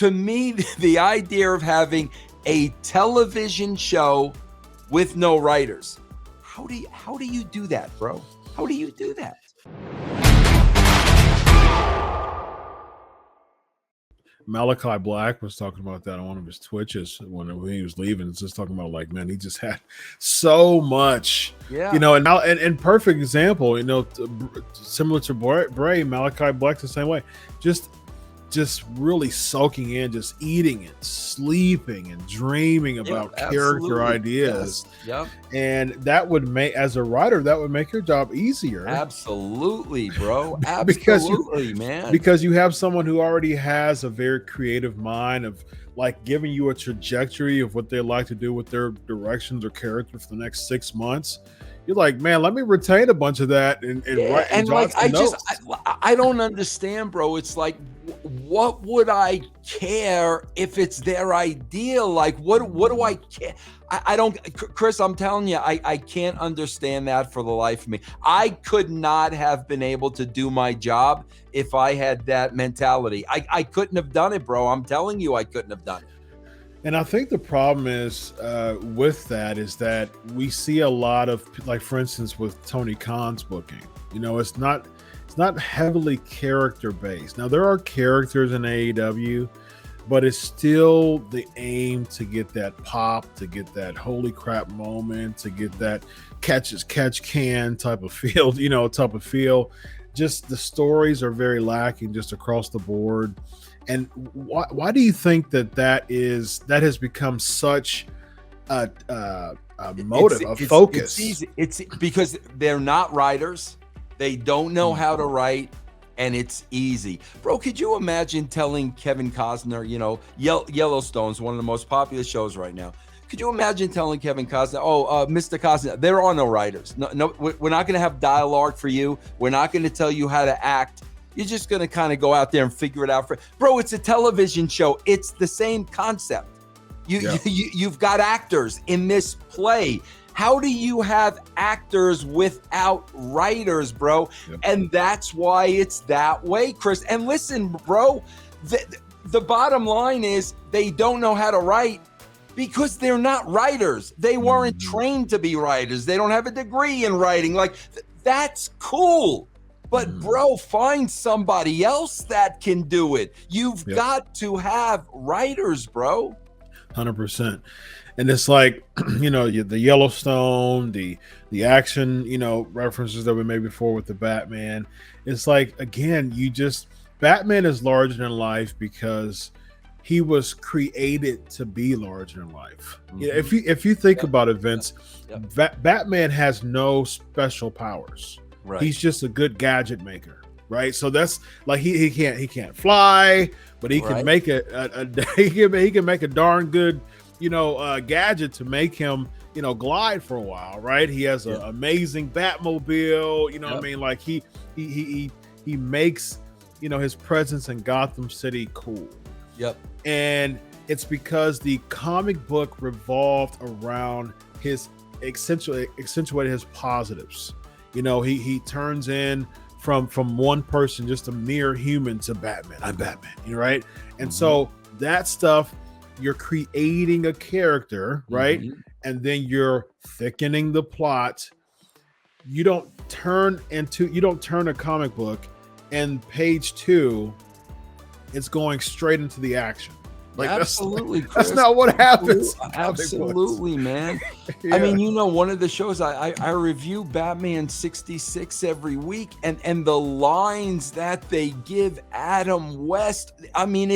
to me, the idea of having a television show with no writers, how do you do that, bro? How do you do that? Malachi Black was talking about that on one of his Twitches when he was leaving. It's just talking about, like, man, he just had so much, Yeah. you know, and now, and perfect example, you know, similar to Bray, Malachi Black's the same way. Just really soaking in, just eating and sleeping and dreaming about character ideas. Yes. Yep. And that would make, as a writer, that would make your job easier. Absolutely, bro. Absolutely, man. Because you have someone who already has a very creative mind of, like, giving you a trajectory of what they like to do with their directions or character for the next 6 months. You're like, man, let me retain a bunch of that and write. And like, I don't understand, bro. It's like, what would I care if it's their idea? Like, what do I care? I don't, Chris, I'm telling you, I can't understand that for the life of me. I could not have been able to do my job if I had that mentality. I couldn't have done it, bro. I'm telling you, I couldn't have done it. And I think the problem is with that is that we see a lot of, like, for instance, with Tony Khan's booking, you know, it's not heavily character based. Now, there are characters in AEW, but it's still the aim to get that pop, to get that holy crap moment, to get that catch can type of feel, you know, Just the stories are very lacking just across the board. And why do you think that has become such a motive, a focus? It's because they're not writers. They don't know how to write, and it's easy. Bro, could you imagine telling Kevin Costner, you know, Yellowstone's one of the most popular shows right now. Could you imagine telling Kevin Costner, Mr. Costner, there are no writers. No, we're not going to have dialogue for you. We're not going to tell you how to act. You're just going to kind of go out there and figure it out. Bro, it's a television show. It's the same concept. You've got actors in this play. How do you have actors without writers, bro? Yep. And that's why it's that way, Chris. And listen, bro, the bottom line is they don't know how to write because they're not writers. They weren't trained to be writers. They don't have a degree in writing. Like, that's cool. But, bro, find somebody else that can do it. You've got to have writers, bro. 100%. And it's like, you know, the Yellowstone, the action, you know, references that we made before with the Batman. It's like, again, Batman is larger than life because he was created to be larger than life. Yeah, if you think about it, Vince, Batman has no special powers. Right. He's just a good gadget maker, right? So that's like he can't fly, but he can make he can make a darn good, you know, gadget to make him, you know, glide for a while, right? He has an amazing Batmobile, you know what I mean? Like he makes, you know, his presence in Gotham City cool. Yep. And it's because the comic book revolved around his accentuated his positives. You know, he turns in from one person, just a mere human, to Batman. I'm Batman, you know, right? And so that stuff, you're creating a character, right? And then you're thickening the plot. You don't turn a comic book and page 2, it's going straight into the action. Like, absolutely, that's not what happens. Absolutely, man. I mean, you know, one of the shows I review Batman 66 every week, and the lines that they give Adam West, I mean,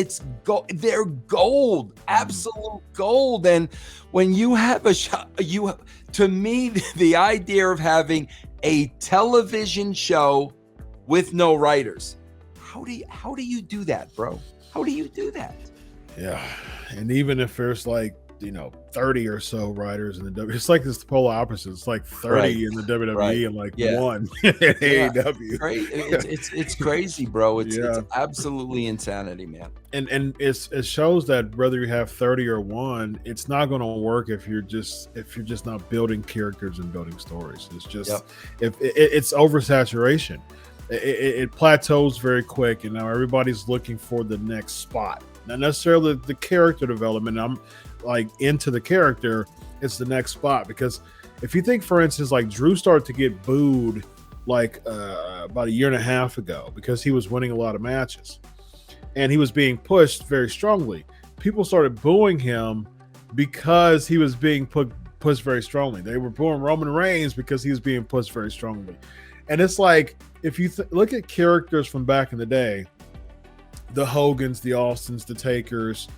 they're gold, absolute gold. And when you have to me, the idea of having a television show with no writers, how do you do that, bro? How do you do that? Yeah, and even if there's, like, you know, 30 or so writers in the WWE, it's like this polar opposite. It's like 30 in the WWE and like one in AEW. It's crazy, bro. It's absolutely insanity, man. And it shows that whether you have 30 or 1, it's not going to work if you're just not building characters and building stories. It's just it's oversaturation. It plateaus very quick, and now everybody's looking for the next spot. not necessarily the character development. I'm like into the character. It's the next spot, because if you think, for instance, like Drew started to get booed like about a year and a half ago because he was winning a lot of matches and he was being pushed very strongly. People started booing him because he was being pushed very strongly. They were booing Roman Reigns because he was being pushed very strongly. And it's like, if you look at characters from back in the day, the Hogans, the Austins, the Takers,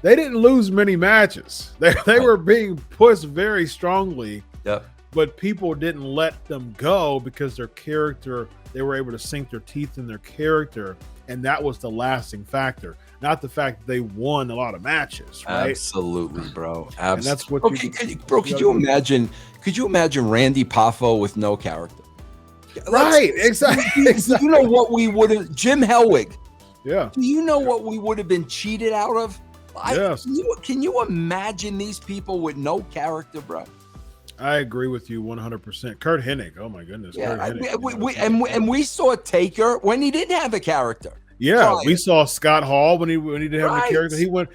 they didn't lose many matches. They were being pushed very strongly. Yep. But people didn't let them go because their character, they were able to sink their teeth in their character. And that was the lasting factor, not the fact that they won a lot of matches, right? Absolutely, bro. Absolutely. And that's what could you imagine? Could you imagine Randy Poffo with no character? Right, exactly. You know what we would have, Jim Hellwig. Yeah. Do you know what we would have been cheated out of? Yes. Can you imagine these people with no character, bro? I agree with you 100%. Kurt Hennig. Oh my goodness. Yeah, Kurt Hennig. we saw Taker when he didn't have a character. Yeah, we saw Scott Hall when he didn't have a character. He went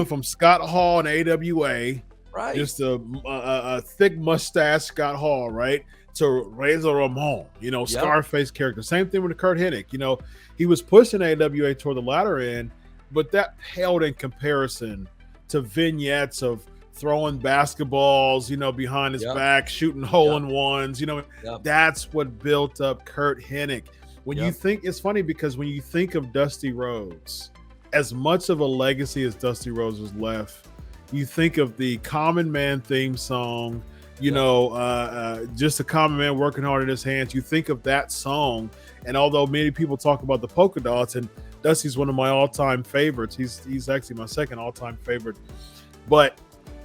from Scott Hall in AWA, right? Just a thick mustache Scott Hall, right, to Razor Ramon, Scarface character. Same thing with Kurt Hennig. He was pushing AWA toward the latter end, but that paled in comparison to vignettes of throwing basketballs, behind his back, shooting hole-in-ones. That's what built up Kurt Hennig. When you think, it's funny because when you think of Dusty Rhodes, as much of a legacy as Dusty Rhodes has left, you think of the Common Man theme song, just a common man working hard in his hands. You think of that song, and although many people talk about the polka dots, and Dusty's one of my all-time favorites, he's actually my second all-time favorite, but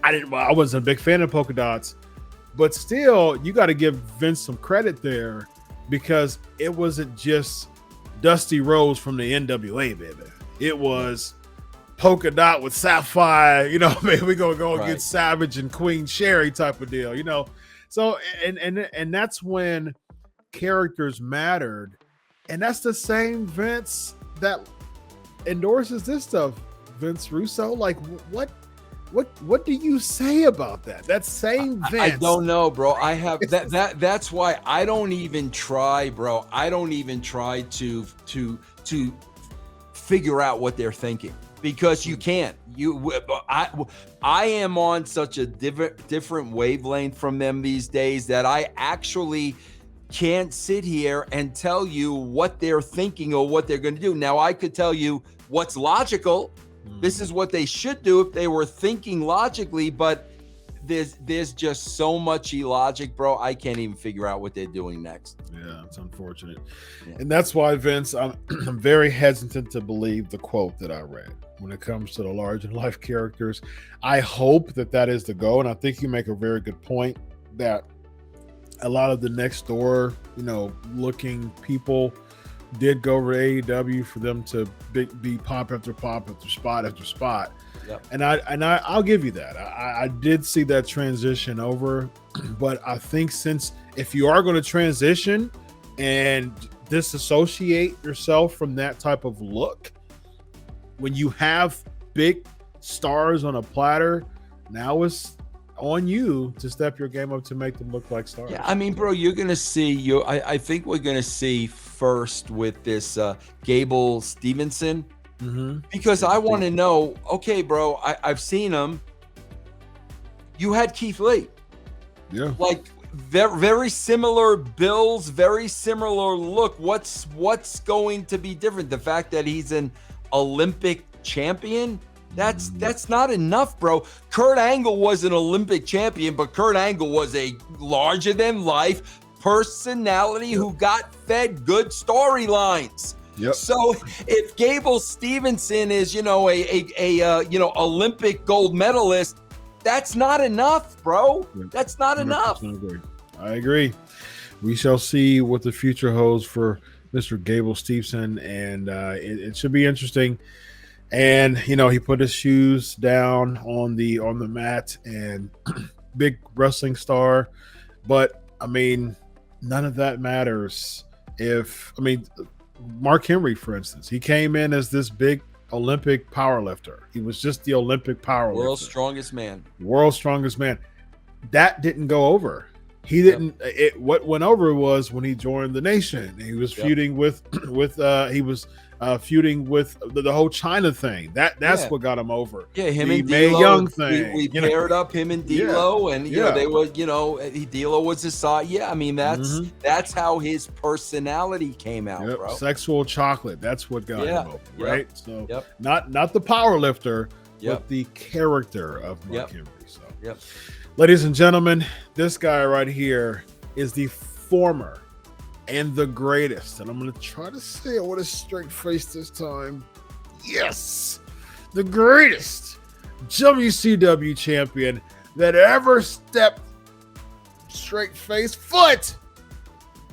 I wasn't a big fan of polka dots, but still, you got to give Vince some credit there, because it wasn't just Dusty Rhodes from the NWA, baby. It was polka dot with Sapphire, maybe we're gonna go against Savage and Queen Sherry type of deal, So and that's when characters mattered, and that's the same Vince that endorses this stuff. Vince Russo, like what do you say about that? That same Vince. I don't know, bro. I have that's why I don't even try, bro. I don't even try to figure out what they're thinking, because you can't. I am on such a different wavelength from them these days that I actually can't sit here and tell you what they're thinking or what they're going to do. Now, I could tell you what's logical. This is what they should do if they were thinking logically, but there's just so much illogic, bro. I can't even figure out what they're doing next. Yeah, it's unfortunate. Yeah. And that's why, Vince, I'm very hesitant to believe the quote that I read when it comes to the larger life characters. I hope that is the goal, and I think you make a very good point that a lot of the next door, looking people did go over to AEW for them to be pop after pop after spot after spot. Yep. And I'll give you that. I did see that transition over, but I think if you are going to transition and disassociate yourself from that type of look, when you have big stars on a platter, now it's on you to step your game up to make them look like stars. Yeah, I mean, bro, you're going to see I think we're going to see first with this Gable Steveson, because I want to know, okay, bro, I've seen him. You had Keith Lee. Yeah. Like very, very similar bills, very similar look. What's going to be different? The fact that he's an Olympic champion? That's not enough, bro. Kurt Angle was an Olympic champion, but Kurt Angle was a larger than life personality who got fed good storylines. Yep. So if Gable Steveson is, a Olympic gold medalist, that's not enough, bro. That's not enough. I agree. We shall see what the future holds for Mr. Gable Steveson, and it should be interesting. And he put his shoes down on the mat, and big wrestling star. But I mean, none of that matters. Mark Henry, for instance, he came in as this big Olympic powerlifter. He was just the Olympic powerlifter. World's strongest man. World's strongest man. That didn't go over. He didn't. What went over was when he joined the Nation. He was feuding with feuding with the whole China thing. That's what got him over. Yeah, him the and Mae D'Lo. Young thing. We paired up him and D'Lo, and you know they were. D'Lo was his side. Yeah, I mean that's how his personality came out, bro. Sexual chocolate. That's what got him over, right? So not the power lifter, but the character of Mark Henry. So ladies and gentlemen, this guy right here is the former and the greatest. And I'm going to try to say it with a straight face this time. Yes, the greatest WCW champion that ever stepped straight face foot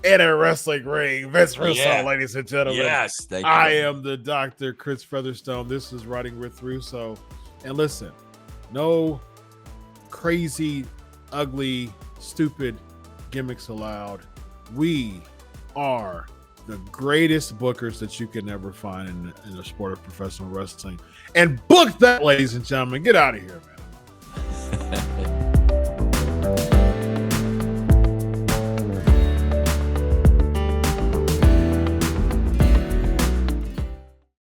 in a wrestling ring. Vince Russo, ladies and gentlemen. Yes, thank you. I am the Dr. Chris Featherstone. This is Writing with Russo. And listen, no crazy, ugly, stupid gimmicks allowed. We are the greatest bookers that you can ever find in the sport of professional wrestling. And book that, ladies and gentlemen. Get out of here, man.